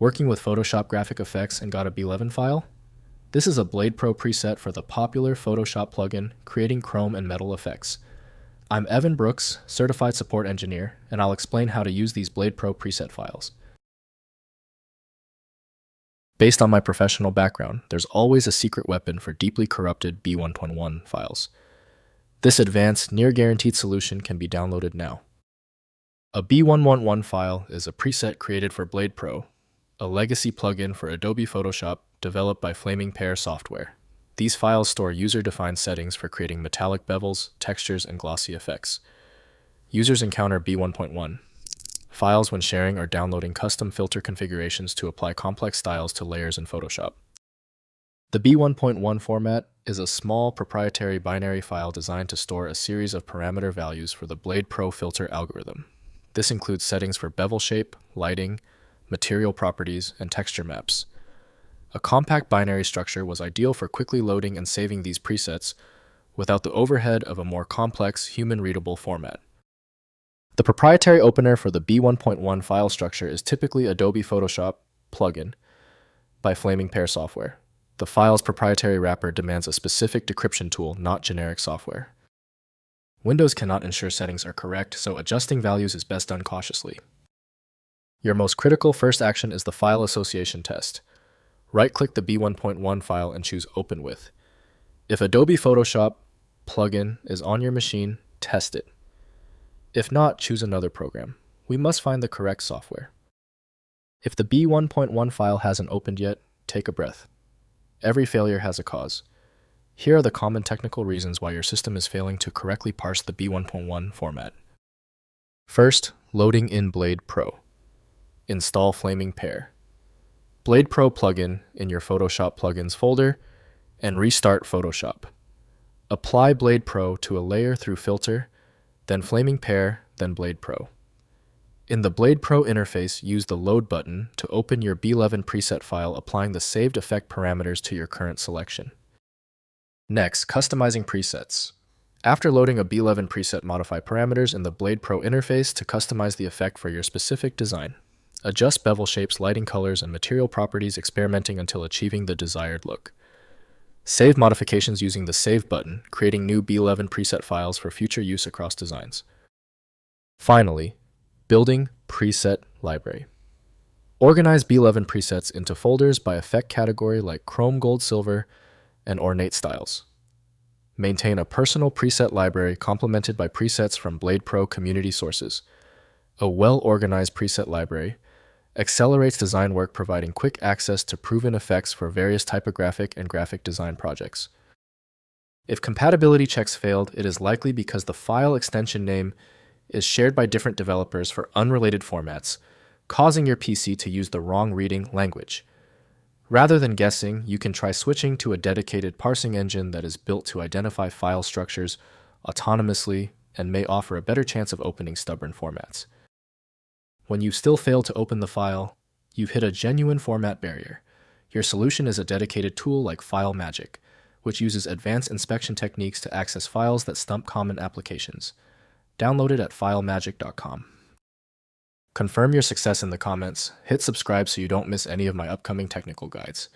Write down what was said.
Working with Photoshop graphic effects and got a B11 file? This is a BladePro preset for the popular Photoshop plugin, creating chrome and metal effects. I'm Evan Brooks, Certified Support Engineer, and I'll explain how to use these BladePro preset files. Based on my professional background, there's always a secret weapon for deeply corrupted B11 files. This advanced, near-guaranteed solution can be downloaded now. A B11 file is a preset created for BladePro, a legacy plugin for Adobe Photoshop developed by Pear software. These files store user-defined settings for creating metallic bevels, textures, and glossy effects. Users encounter B11 files when sharing or downloading custom filter configurations to apply complex styles to layers in Photoshop. The B11 format is a small proprietary binary file designed to store a series of parameter values for the BladePro filter algorithm. This includes settings for bevel shape, lighting, material properties, and texture maps. A compact binary structure was ideal for quickly loading and saving these presets without the overhead of a more complex human-readable format. The proprietary opener for the B11 file structure is typically Adobe Photoshop plugin by Pear software. The file's proprietary wrapper demands a specific decryption tool, not generic software. Windows cannot ensure settings are correct, so adjusting values is best done cautiously. Your most critical first action is the file association test. Right-click the B11 file and choose Open With. If Adobe Photoshop plugin is on your machine, test it. If not, choose another program. We must find the correct software. If the B11 file hasn't opened yet, take a breath. Every failure has a cause. Here are the common technical reasons why your system is failing to correctly parse the B11 format. First, loading in BladePro. Install Pear. BladePro plugin in your Photoshop plugins folder, and restart Photoshop. Apply BladePro to a layer through Filter, then Pear, then BladePro. In the BladePro interface, use the Load button to open your B11 preset file, applying the saved effect parameters to your current selection. Next, customizing presets. After loading a B11 preset, modify parameters in the BladePro interface to customize the effect for your specific design. Adjust bevel shapes, lighting colors, and material properties, experimenting until achieving the desired look. Save modifications using the Save button, creating new B11 preset files for future use across designs. Finally, building preset library. Organize B11 presets into folders by effect category like chrome, gold, silver, and ornate styles. Maintain a personal preset library complemented by presets from BladePro community sources. A well-organized preset library accelerates design work, providing quick access to proven effects for various typographic and graphic design projects. If compatibility checks failed, it is likely because the file extension name is shared by different developers for unrelated formats, causing your PC to use the wrong reading language. Rather than guessing, you can try switching to a dedicated parsing engine that is built to identify file structures autonomously and may offer a better chance of opening stubborn formats. When you still fail to open the file, you've hit a genuine format barrier. Your solution is a dedicated tool like File Magic, which uses advanced inspection techniques to access files that stump common applications. Download it at filemagic.com. Confirm your success in the comments. Hit subscribe so you don't miss any of my upcoming technical guides.